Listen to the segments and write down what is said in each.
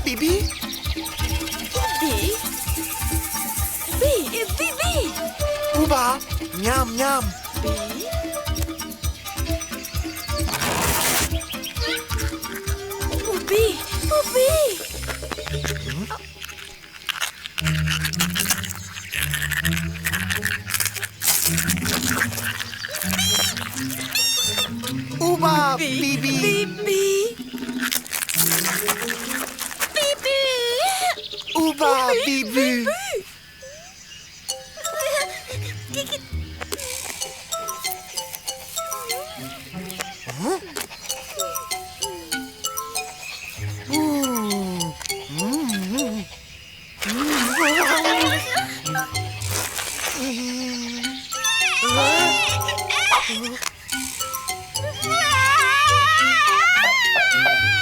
Bibi? B. B. B. B. Ouba, miam, miam. B. Oubi. Oubi. Ouba, Bibi. Bibi. Bibi. Bibi. Ouba, Bibi. Ouh.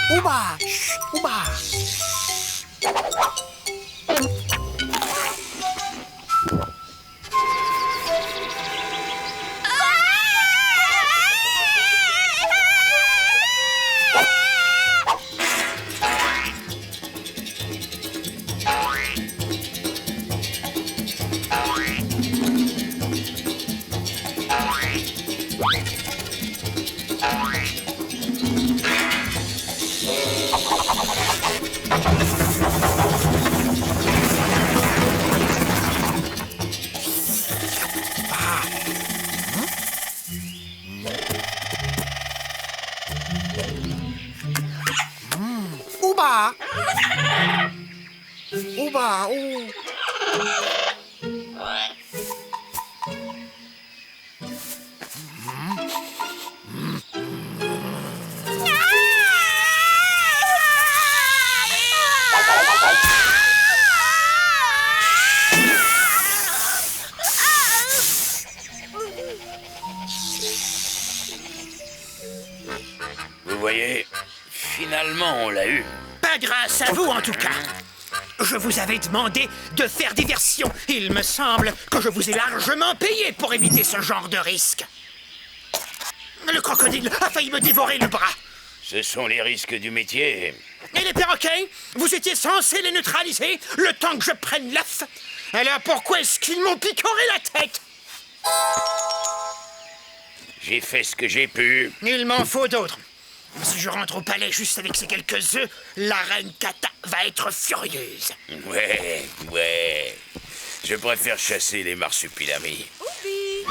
Ouba, chut, Ouba. Ouba. Ouba, ouh. Vous voyez, finalement, on l'a eu. Pas grâce à vous, en tout cas. Je vous avais demandé de faire diversion. Il me semble que je vous ai largement payé pour éviter ce genre de risque. Le crocodile a failli me dévorer le bras. Ce sont les risques du métier. Et les perroquets, vous étiez censé les neutraliser le temps que je prenne l'œuf. Alors pourquoi est-ce qu'ils m'ont picoré la tête? J'ai fait ce que j'ai pu. Il m'en faut d'autres. Si je rentre au palais juste avec ces quelques œufs, la reine Kata va être furieuse. Ouais. Je préfère chasser les marsupilamis. Oubi.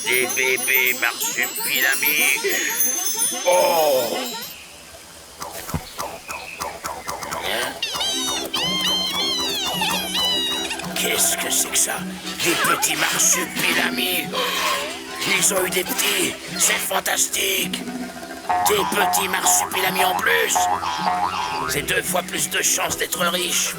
Des bébés marsupilamis. Oh! Qu'est-ce que c'est que ça? Des petits marsupilamis. Ils ont eu des petits. C'est fantastique. Des petits marsupilamis en plus. C'est 2 fois plus de chances d'être riche.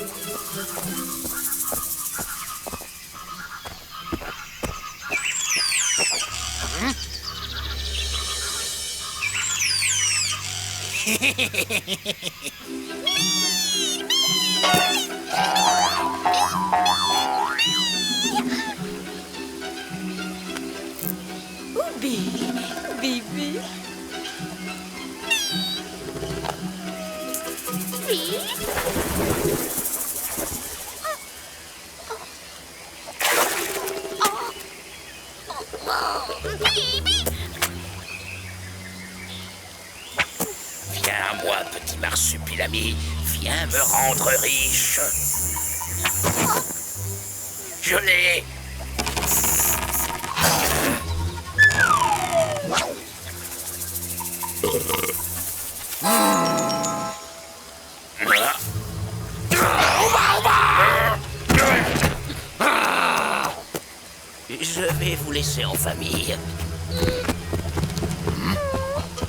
Oubi. Bibi. Viens, moi, petit marsupilami, viens me rendre riche. Je l'ai. Je vais vous laisser en famille.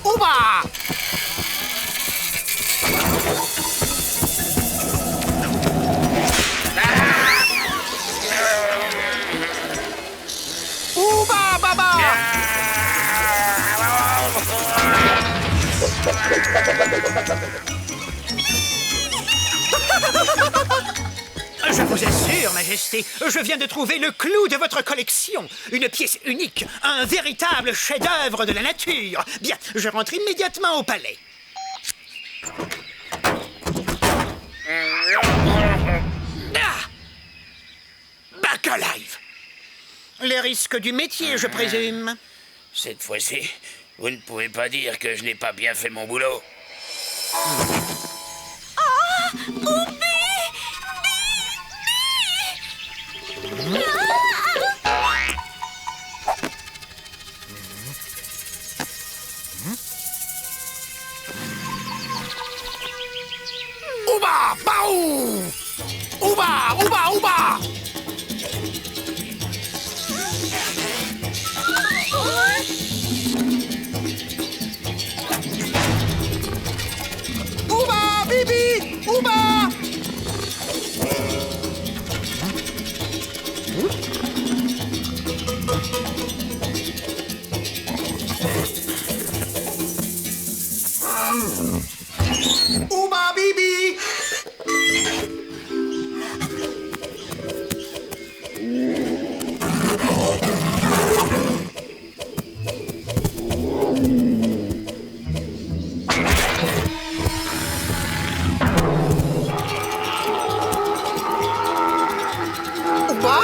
Ouba! Ouba, baba! Je vous assure, Majesté, je viens de trouver le clou de votre collection. Une pièce unique, un véritable chef-d'œuvre de la nature. Bien, je rentre immédiatement au palais. Ah! Back Alive! Les risques du métier, je présume. Cette fois-ci, vous ne pouvez pas dire que je n'ai pas bien fait mon boulot. Ouba, baou! Ouba, ouba, ouba! Ouba, bibi! Ouba! Ouba, bibi! Ouba?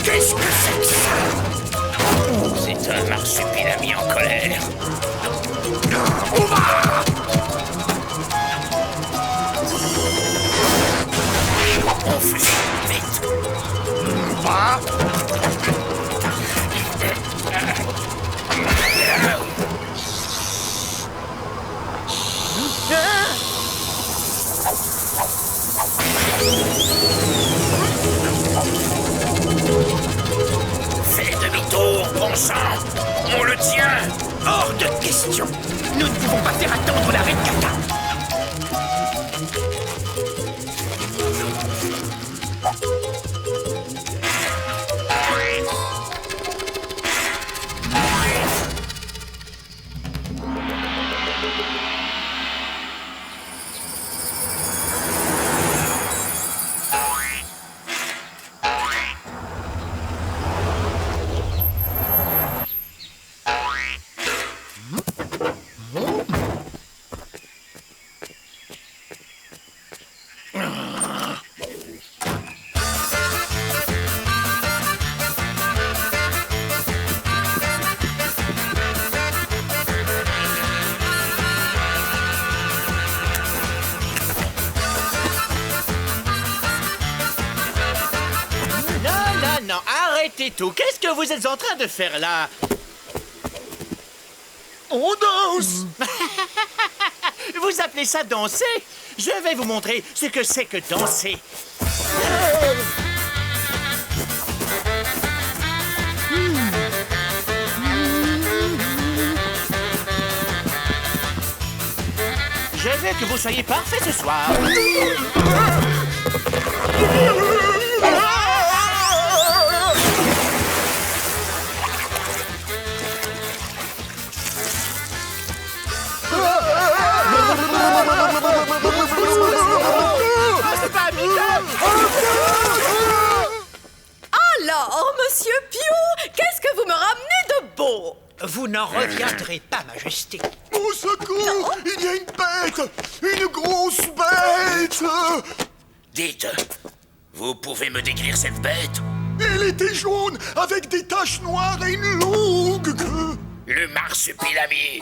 Qu'est-ce que c'est que ça? C'est un marsupilami en colère. On fusille vite. Fais demi-tour, bon sang. On le tient. Hors de question. Nous ne pouvons pas faire attendre la reine Kata. Non, arrêtez tout. Qu'est-ce que vous êtes en train de faire là? On danse! Vous appelez ça danser? Je vais vous montrer ce que c'est que danser. Je veux que vous soyez parfait ce soir. Alors, monsieur Pio, qu'est-ce que vous me ramenez de beau? Vous n'en reviendrez pas, Majesté. Au secours! Il y a une bête! Une grosse bête! Dites, vous pouvez me décrire cette bête? Elle était jaune, avec des taches noires et une longue queue! Le marsupilami.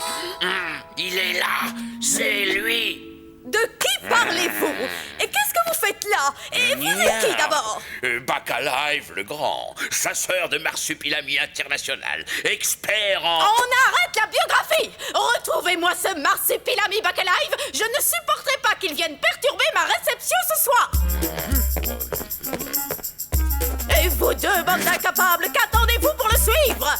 Il est là. C'est lui. De qui parlez-vous? Et qu'est-ce que vous faites là? Et vous êtes qui d'abord? Bacalive le Grand, chasseur de marsupilami international, expert en... On arrête la biographie! Retrouvez-moi ce marsupilami Bacalive! Je ne supporterai pas qu'il vienne perturber ma réception ce soir! Et vous deux, bande d'incapables, qu'attendez-vous pour le suivre?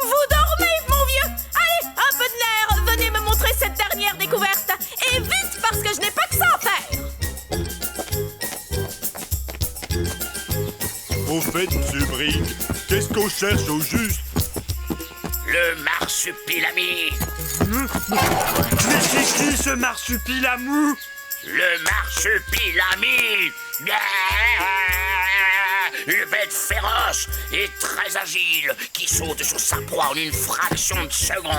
Vous dormez, mon vieux? Allez, un peu de nerf, venez me montrer cette dernière découverte. Et vite, parce que je n'ai pas que ça à faire. Au fait, monsieur Briggs, qu'est-ce qu'on cherche au juste? Le marsupilami. Mais c'est qui ce marsupilamou? Le marsupilami. Une bête féroce et très agile qui saute sur sa proie en une fraction de seconde.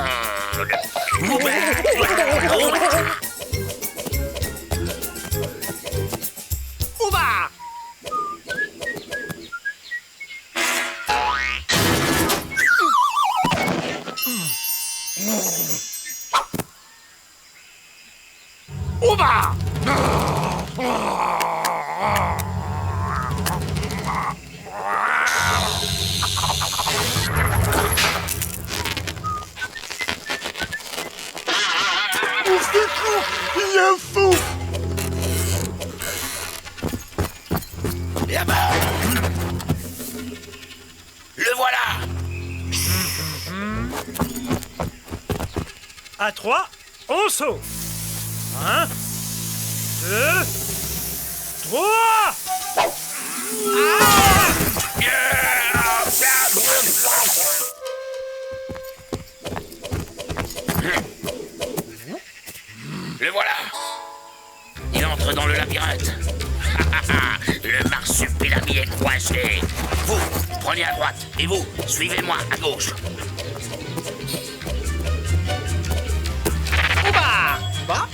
Ouba! Ouba! Il y a un fou! Là-bas. Le voilà. À 3, on saute. 1, 2, 3. Le voilà. Il entre dans le labyrinthe. Le marsupilami est coincé. Vous, prenez à droite. Et vous, suivez-moi à gauche. Ouba! Ouba?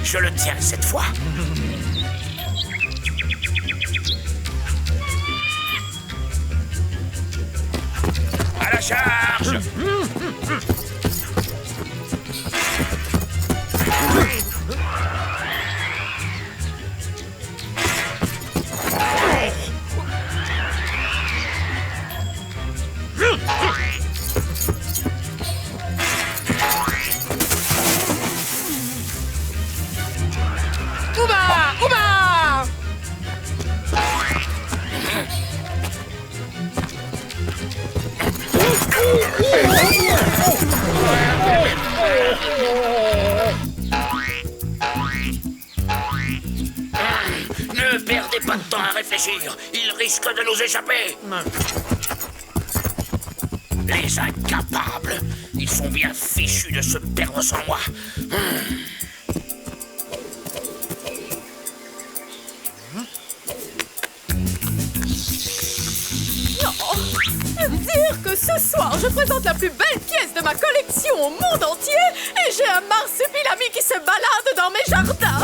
Je le tiens cette fois. À la charge! Ouba! Ouba! Ne perdez pas de temps à réfléchir. Il risque de nous échapper. Les incapables. Ils sont bien fichus de se perdre sans moi. Dire que ce soir, je présente la plus belle pièce de ma collection au monde entier et j'ai un marsupilami qui se balade dans mes jardins.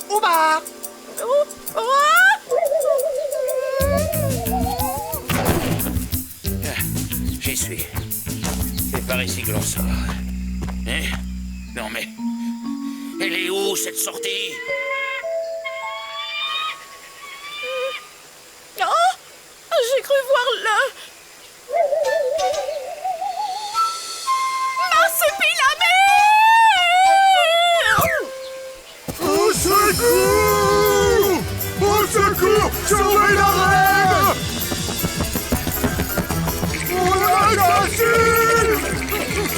Ouba! Oh, J'y suis. C'est par ici que l'on sort. Hein? Non mais... Elle est où cette sortie? oh, j'ai cru voir le... marsupilami! Au secours! Au secours! Sauvez la reine! On l'assassine!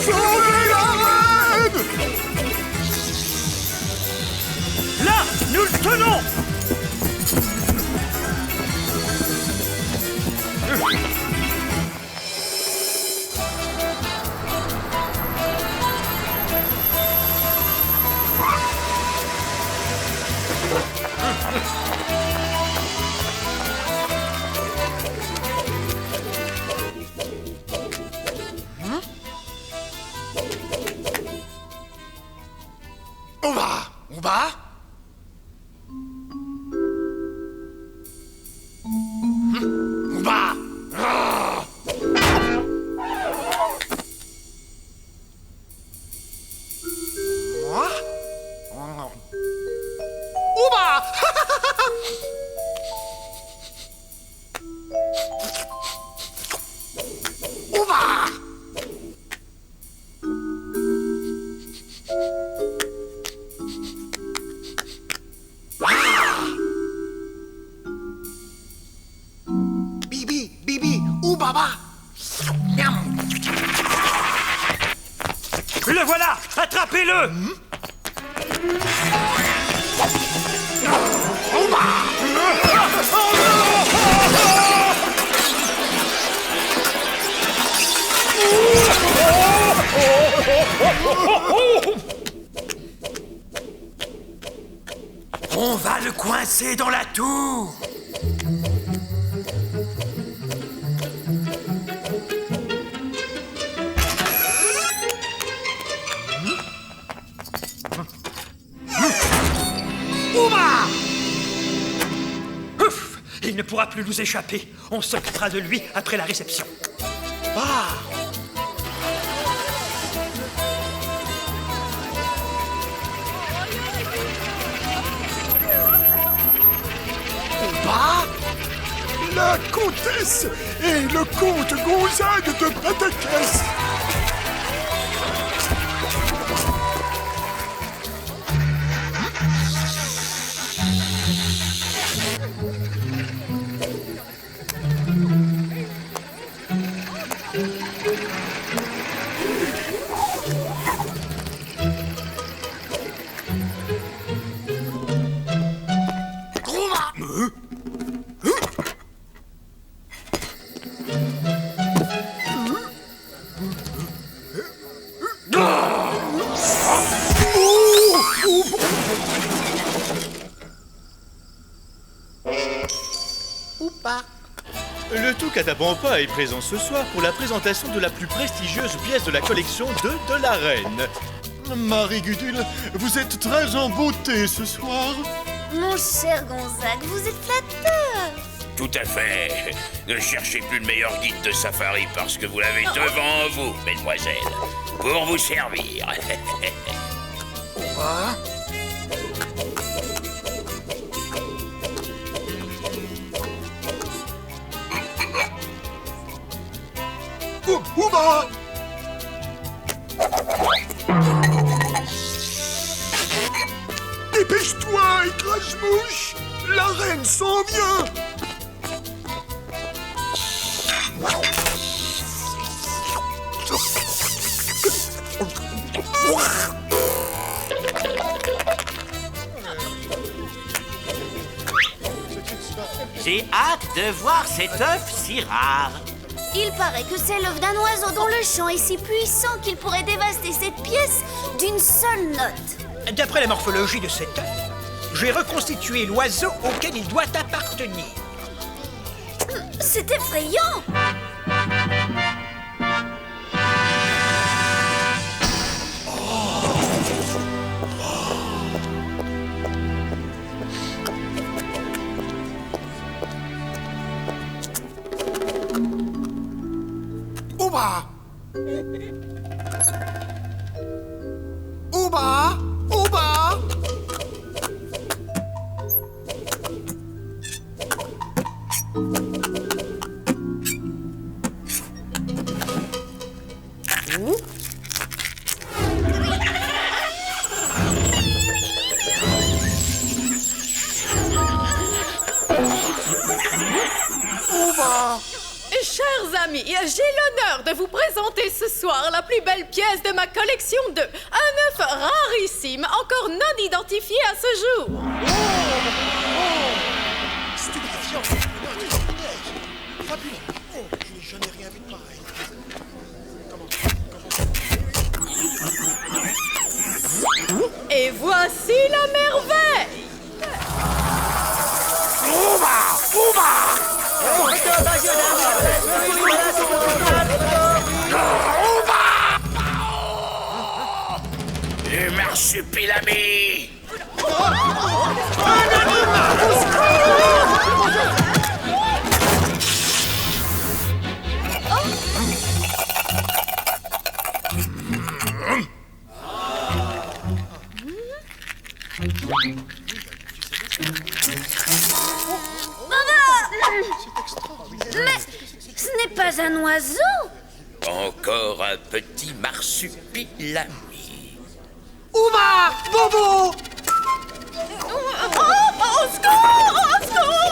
Sauvez la reine! Là, nous le tenons. Ouba! Ouba? Oubaba. Miam. Le voilà! Attrapez-le! On va le coincer dans la tour. Ouf! Il ne pourra plus nous échapper. On s'occupera de lui après la réception. La comtesse et le comte Gonzague de Patacès. Le tout Catapampa est présent ce soir pour la présentation de la plus prestigieuse pièce de la collection de la reine. Marie Gudule, vous êtes très en beauté ce soir. Mon cher Gonzague, vous êtes flatteur. Tout à fait. Ne cherchez plus le meilleur guide de safari parce que vous l'avez devant vous, mesdemoiselles, pour vous servir. Ouba! Dépêche-toi, écrase-mouche! La reine s'en vient! J'ai hâte de voir cet œuf si rare. Il paraît que c'est l'œuf d'un oiseau dont le chant est si puissant qu'il pourrait dévaster cette pièce d'une seule note. D'après la morphologie de cet œuf, j'ai reconstitué l'oiseau auquel il doit appartenir. C'est effrayant! Ouba! Ouba! Ouba! Chers amis, j'ai l'honneur de vous présenter ce soir la plus belle pièce de ma collection de... Un œuf rarissime, encore non identifié à ce jour. Fabuleux! Oh, je n'ai jamais rien vu de pareil. Et voici la merveille. Le marsupilami! Mais ce n'est pas un oiseau! Encore un petit marsupilami. Ouba! Bobo! Au secours! Au secours!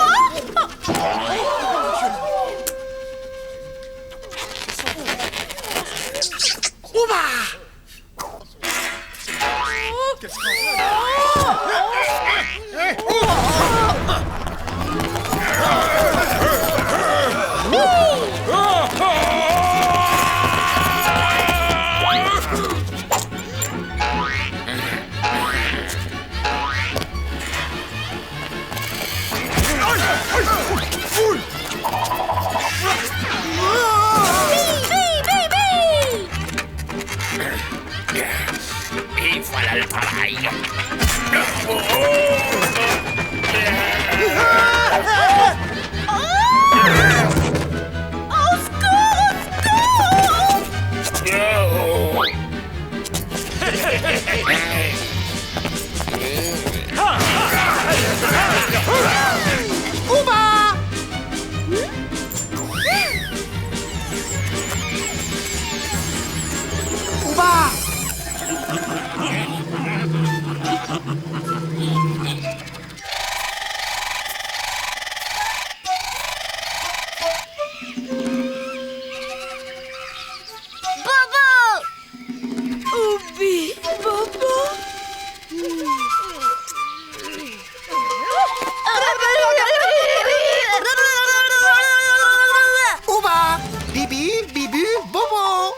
Bibi, Bibu, Bobo.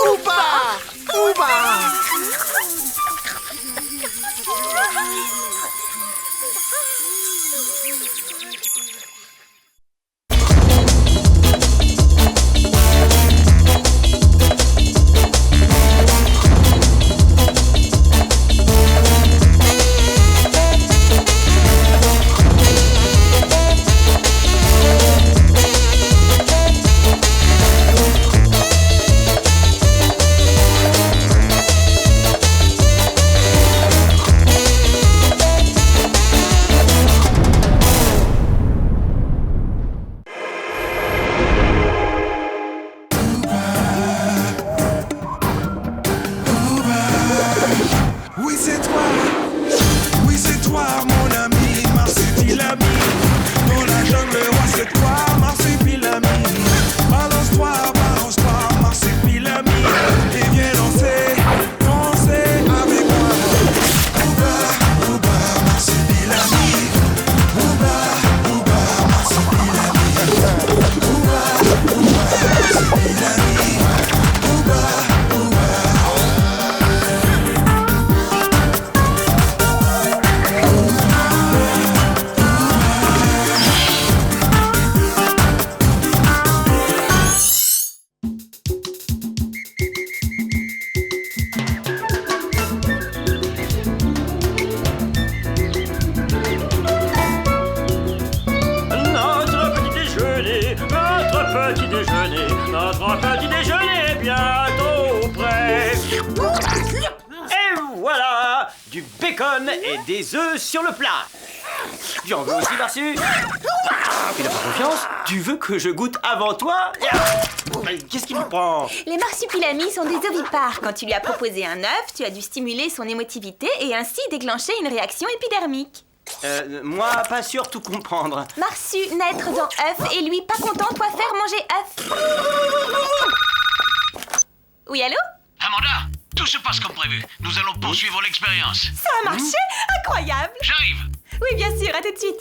Ouba, Ouba. Oui c'est toi mon ami, Marsupilami. Dans la jungle, ouais c'est toi, Marsupilami. Balance-toi, Marsupilami. Et viens danser, danser avec moi. Ouba, Ouba, Marsupilami. Ouba, Ouba, Marsupilami. Ouba, Ouba, Marsupilami. Ouba, Ouba. Notre petit déjeuner est bientôt prêt. Et voilà, du bacon et des œufs sur le plat. Tu en veux aussi, Marsu? Tu n'as pas confiance? Tu veux que je goûte avant toi? Qu'est-ce qui me prend? Les marsupilamis sont des ovipares. Quand tu lui as proposé un œuf, tu as dû stimuler son émotivité et ainsi déclencher une réaction épidermique. Moi, pas sûr tout comprendre. Marsu, naître dans œuf et lui, pas content, toi faire manger œuf. Oui, allô? Amanda, tout se passe comme prévu. Nous allons poursuivre l'expérience. Ça a marché? Incroyable! J'arrive. Oui, bien sûr, à tout de suite.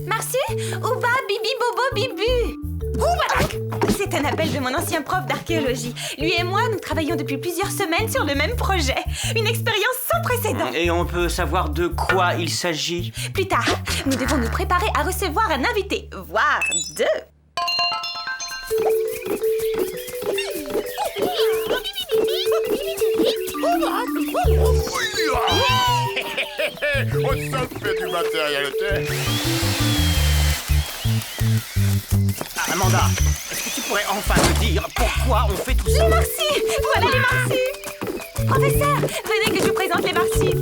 Marsu, Ouba, Bibi, Bobo, Bibu. Oubadak! C'est un appel de mon ancien prof d'archéologie. Lui et moi, nous travaillons depuis plusieurs semaines sur le même projet. Une expérience sans précédent. Et on peut savoir de quoi il s'agit? Plus tard, nous devons nous préparer à recevoir un invité, voire deux. On s'en fait du matériel, Amanda, est-ce que tu pourrais enfin me dire pourquoi on fait tout ça? Les Marsus! Voilà les Marsus! Professeur, venez que je vous présente les Marsus.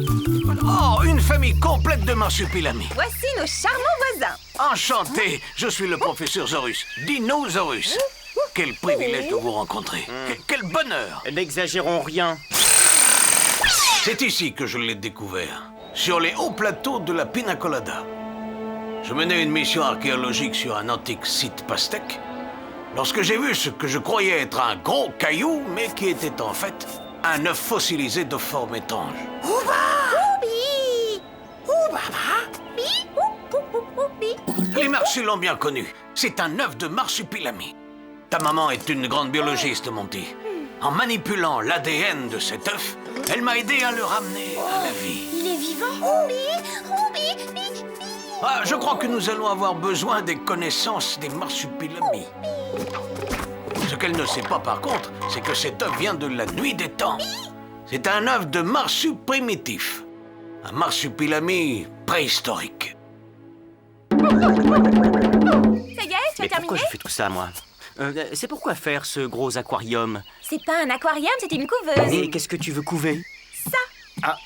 Oh, une famille complète de marsupilamis. Voici nos charmants voisins. Enchanté, je suis le professeur Zorus, Dinosaurus. Quel privilège de vous rencontrer. Quel bonheur. N'exagérons rien. C'est ici que je l'ai découvert, sur les hauts plateaux de la Pina Colada. Je menais une mission archéologique sur un antique site pastèque, lorsque j'ai vu ce que je croyais être un gros caillou, mais qui était en fait un œuf fossilisé de forme étrange. Les Marsus l'ont bien connu. C'est un œuf de marsupilami. Ta maman est une grande biologiste, mon petit. En manipulant l'ADN de cet œuf, elle m'a aidé à le ramener à la vie. Il est vivant? Ah, je crois que nous allons avoir besoin des connaissances des marsupilamis. Ce qu'elle ne sait pas, par contre, c'est que cet œuf vient de la nuit des temps. C'est un œuf de marsu primitif. Un marsupilami préhistorique. Ça y est, tu as Mais terminé? pourquoi je fais tout ça, moi? C'est pourquoi faire ce gros aquarium? C'est pas un aquarium, c'est une couveuse. Et qu'est-ce que tu veux couver? Ça. Ah,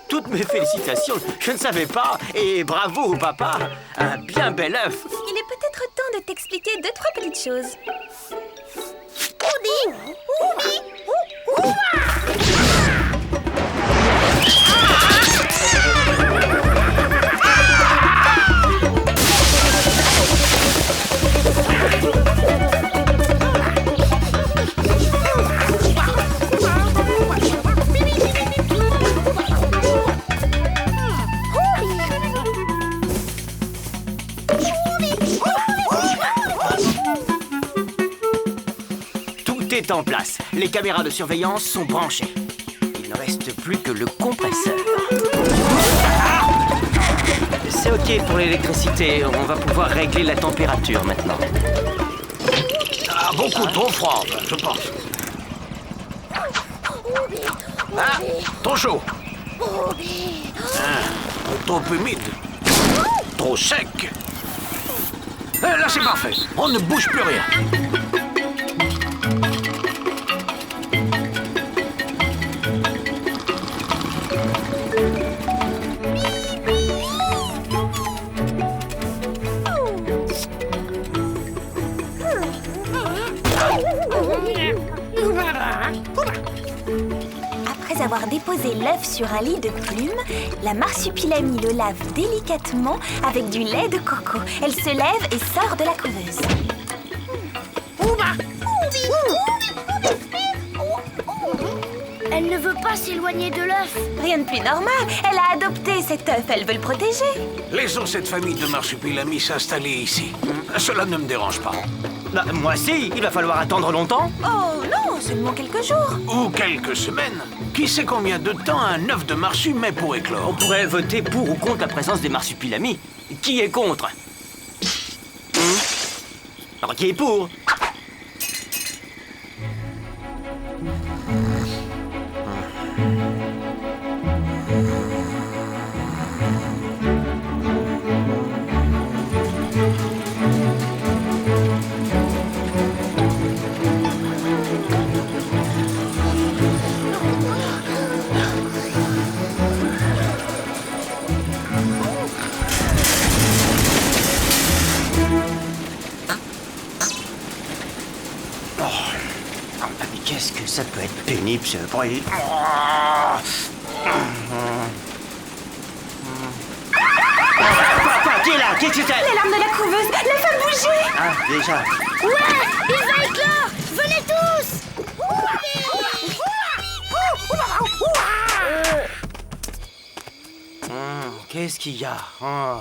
toutes mes félicitations, je ne savais pas. Et bravo, papa, un bien bel œuf. Il est peut-être temps de t'expliquer 2-3 petites choses. est en place. Les caméras de surveillance sont branchées. Il ne reste plus que le compresseur. C'est ok pour l'électricité. On va pouvoir régler la température maintenant. Ah, beaucoup trop froid, je pense. Ah, trop chaud. Trop humide. Trop sec. Là, c'est parfait. On ne bouge plus rien. Après avoir déposé l'œuf sur un lit de plumes, la marsupilami le lave délicatement avec du lait de coco. Elle se lève et sort de la couveuse. Elle ne veut pas s'éloigner de l'œuf. Rien de plus normal. Elle a adopté cet œuf. Elle veut le protéger. Laissons cette famille de marsupilami s'installer ici. Cela ne me dérange pas. Bah, moi si, il va falloir attendre longtemps. Oh non, seulement quelques jours. Ou quelques semaines. Qui sait combien de temps un œuf de marsu met pour éclore? On pourrait voter pour ou contre la présence des marsupilami. Qui est contre? Alors qui est pour? Qu'est-ce que ça peut être pénible, ce bruit. Quoi, qui est là? Qu'est-ce que c'est? L'alarme de la couveuse. L'œuf a bougé. Ah, déjà. Ouais, il va éclore. Venez tous. Qu'est-ce qu'il y a? Oh.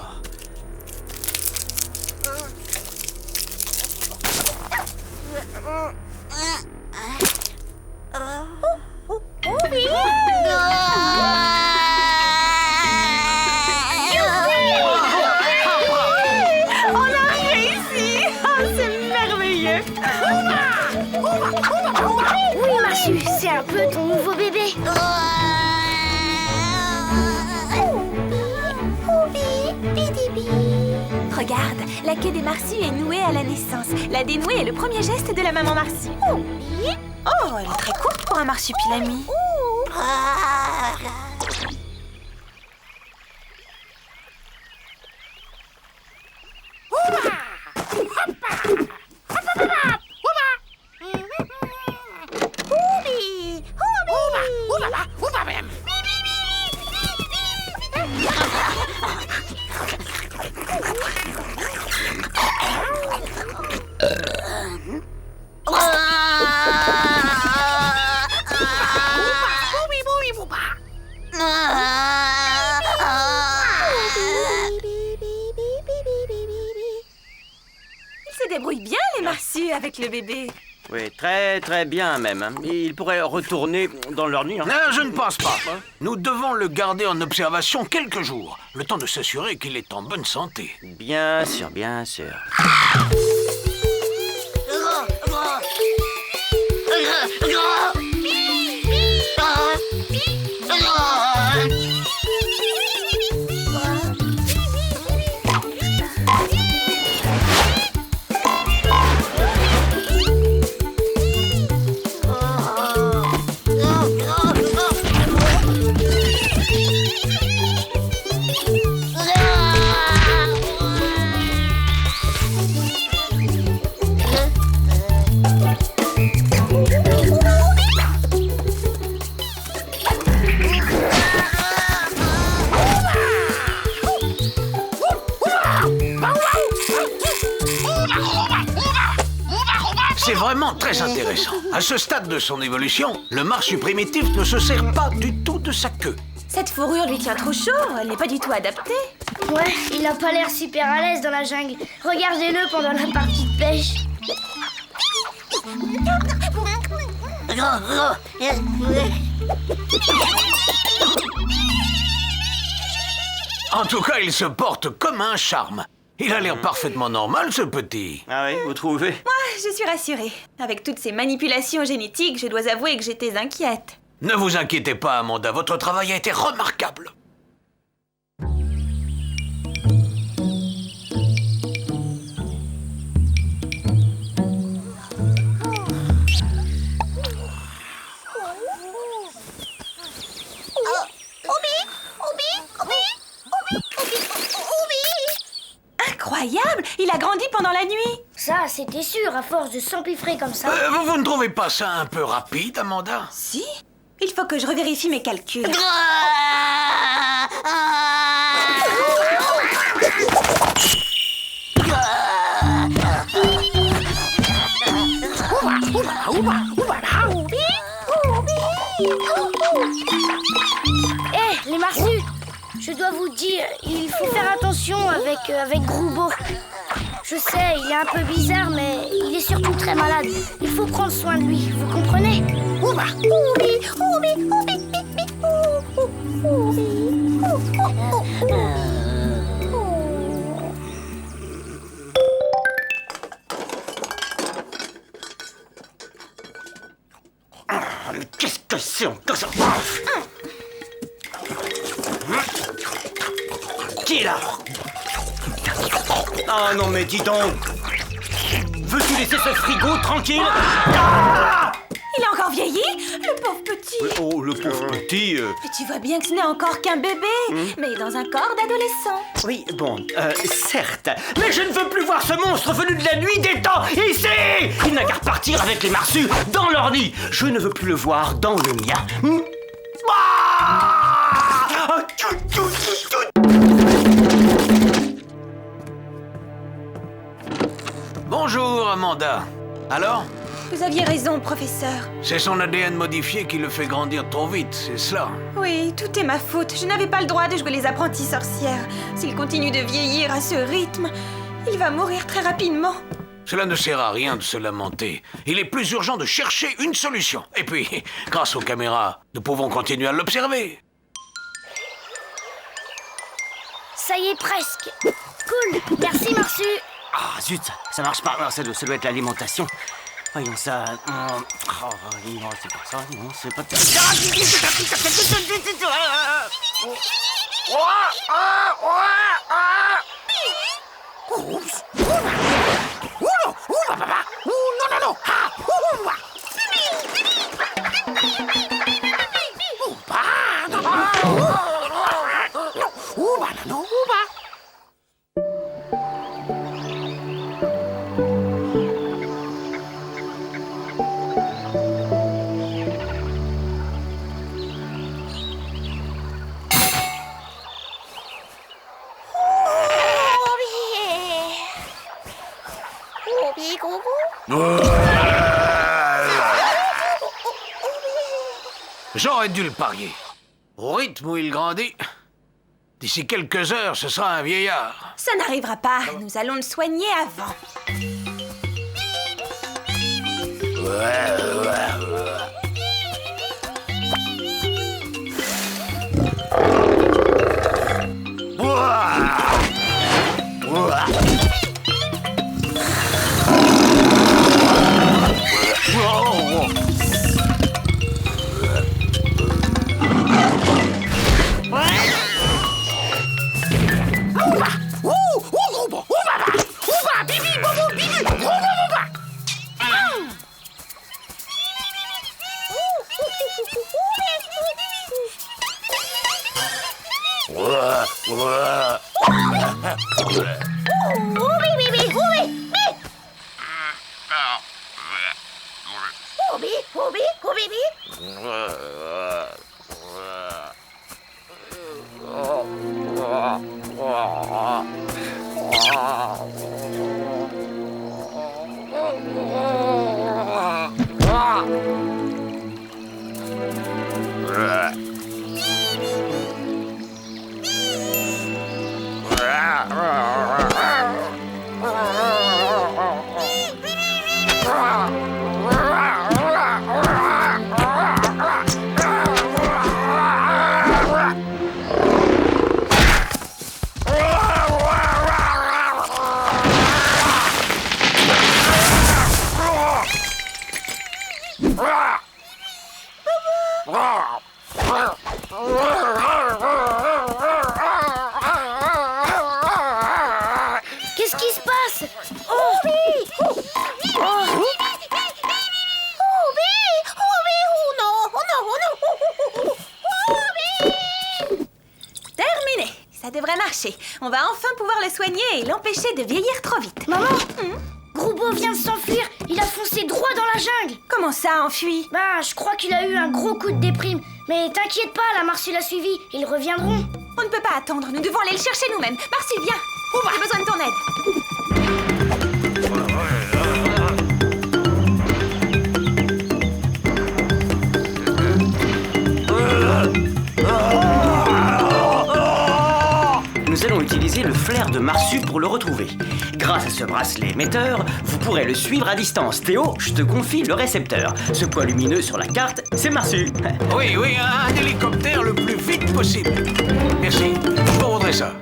On a réussi. Oh, c'est merveilleux. Oui, Marsu, c'est un peu ton nouveau bébé. Regarde, la queue des marsus est nouée à la naissance. La dénouer est le premier geste de la maman marsu. Oh, elle est très courte pour un marsupilami. Ils se débrouillent bien, les marsus, avec le bébé. Oui, très très bien même. Hein. Ils pourraient retourner dans leur nid. Hein. Non, je ne pense pas. Nous devons le garder en observation quelques jours, le temps de s'assurer qu'il est en bonne santé. Bien sûr, bien sûr. C'est vraiment très intéressant. À ce stade de son évolution, le marsu primitif ne se sert pas du tout de sa queue. Cette fourrure lui tient trop chaud. Elle n'est pas du tout adaptée. Ouais, il a pas l'air super à l'aise dans la jungle. Regardez-le pendant la partie de pêche. En tout cas, il se porte comme un charme. Il a l'air parfaitement normal, ce petit. Ah oui, vous trouvez? Moi, je suis rassurée. Avec toutes ces manipulations génétiques, je dois avouer que j'étais inquiète. Ne vous inquiétez pas, Amanda, votre travail a été remarquable. Incroyable! Il a grandi pendant la nuit! Ça, c'était sûr, à force de s'empiffrer comme ça. Vous ne trouvez pas ça un peu rapide, Amanda? Si? Il faut que je revérifie mes calculs. Eh, les marsus! Je dois vous dire, il faut faire attention avec Groubo. Je sais, il est un peu bizarre, mais il est surtout très malade. Il faut prendre soin de lui, vous comprenez? Mais qu'est-ce que c'est encore ça? Qui est là? Ah non mais dis donc! Veux-tu laisser ce frigo tranquille? Ah! Il a encore vieilli? Le pauvre petit! Oh, le pauvre petit... Mais tu vois bien que ce n'est encore qu'un bébé, mais dans un corps d'adolescent. Oui, bon, certes. Mais je ne veux plus voir ce monstre venu de la nuit des temps ici! Il n'a qu'à repartir avec les marsus dans leur nid. Je ne veux plus le voir dans le mien. Bonjour, Amanda. Alors? Vous aviez raison, professeur. C'est son ADN modifié qui le fait grandir trop vite, c'est cela. Oui, tout est ma faute. Je n'avais pas le droit de jouer les apprentis sorcières. S'il continue de vieillir à ce rythme, il va mourir très rapidement. Cela ne sert à rien de se lamenter. Il est plus urgent de chercher une solution. Et puis, grâce aux caméras, nous pouvons continuer à l'observer. Ça y est, presque. Cool, merci Marsu. Ah zut, ça marche pas. Alors, ça doit être l'alimentation. Voyons ça. Oh, non, c'est pas ça. Non, c'est pas... J'aurais dû le parier. Au rythme où il grandit, d'ici quelques heures, ce sera un vieillard. Ça n'arrivera pas. Nous allons le soigner avant. Terminé. Ça devrait marcher. On va enfin pouvoir le soigner et l'empêcher de vieillir trop vite. Maman, Groubo vient de s'enfuir. Il a foncé droit dans la jungle. Comment ça, enfui? Bah, je crois qu'il a eu un gros coup de déprime. Mais t'inquiète pas, la Marsu l'a suivi. Ils reviendront. On ne peut pas attendre. Nous devons aller le chercher nous-mêmes. Marsu, viens. J'ai besoin de ton aide. Nous allons utiliser le flair de Marsu pour le retrouver. Grâce à ce bracelet émetteur, vous pourrez le suivre à distance. Théo, je te confie le récepteur. Ce point lumineux sur la carte, c'est Marsu. Oui, un hélicoptère le plus vite possible. Merci, je vous rendrai ça.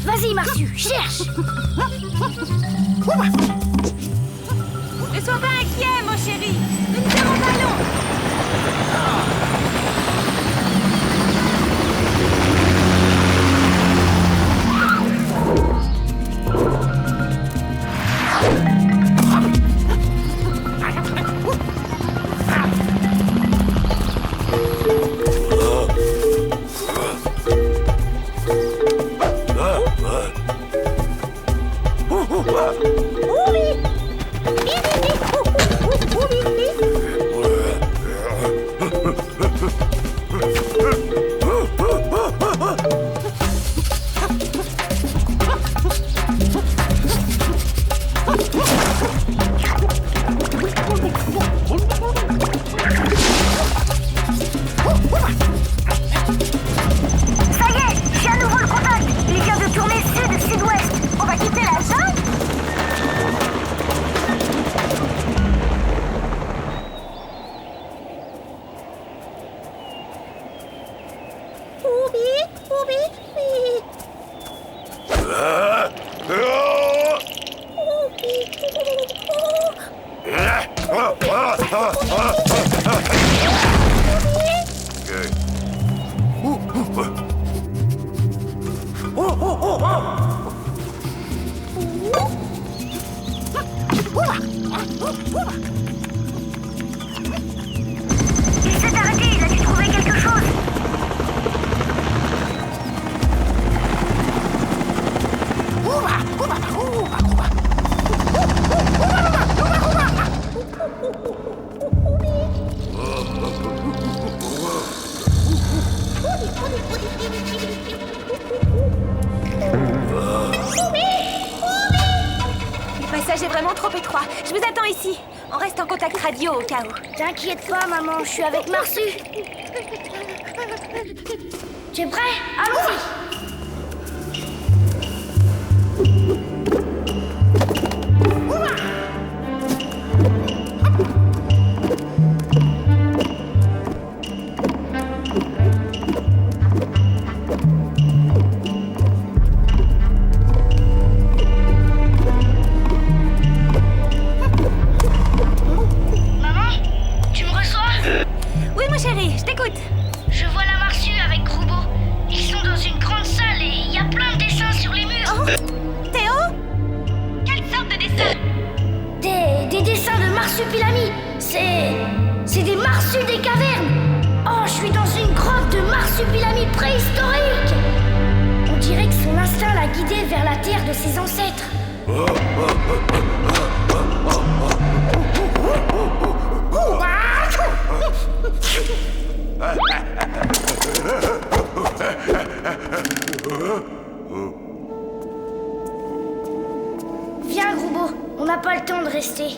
Vas-y, Marsu, cherche. Ne sois pas inquiet, mon chéri. Nous ne serons pas longs. Il s'est arrêté, il a dû trouver quelque chose. Le passage est vraiment trop étroit. Je vous attends ici. On reste en contact radio au cas où. T'inquiète pas, maman, je suis avec Marsu. Tu es prêt? Allons-y. Oui, mon chéri, je t'écoute. Je vois la Marsu avec Groubo. Ils sont dans une grande salle et il y a plein de dessins sur les murs. Oh, Théo? Quelle sorte de dessin? Des dessins de marsupilami. C'est des marsus des cavernes. Oh, je suis dans une grotte de marsupilami préhistorique. On dirait que son instinct l'a guidé vers la terre de ses ancêtres. Viens, Groubo, on n'a pas le temps de rester.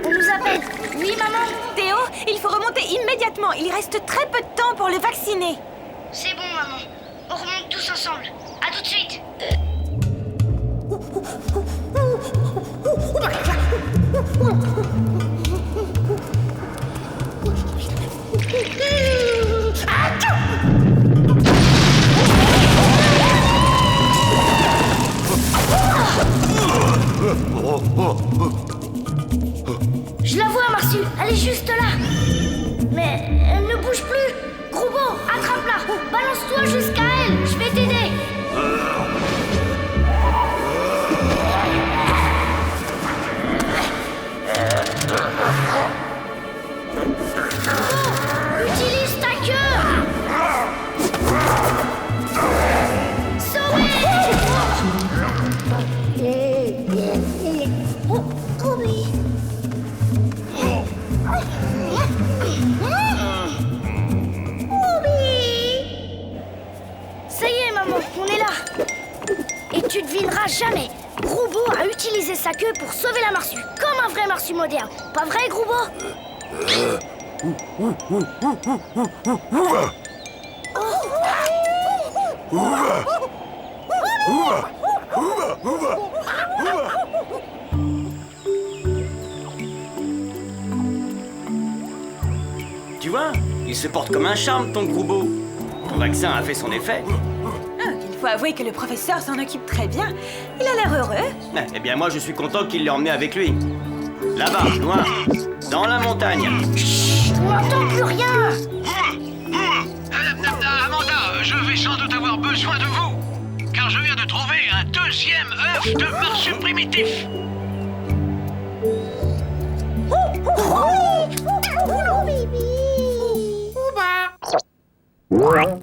On nous appelle. Oui, maman. Théo, il faut remonter immédiatement traitement. Il reste très peu de temps pour le vacciner. C'est bon, maman. On remonte tous ensemble. À tout de suite. Je la vois, Marsu. Elle est juste là. Mais elle ne bouge plus. Gros Beau, attrape-la. Balance-toi jusqu'à elle. Je vais t'aider. Utilise ta queue. Sauvé. Oh oui. Ça y est, maman, on est là. Et tu devineras jamais. Gros Beau a utilisé sa queue pour sauver la marsue, comme un vrai marsu moderne. Pas vrai, Gros Beau? Tu vois, il se porte comme un charme, ton Gros Beau. Ton vaccin a fait son effet. Il faut avouer que le professeur s'en occupe très bien. Il a l'air heureux. Eh bien, moi, je suis content qu'il l'ait emmené avec lui. Là-bas, loin, dans la montagne. On n'entend plus rien. Amanda, je vais sans doute avoir besoin de vous, car je viens de trouver un deuxième œuf de marsu primitif. Ouba.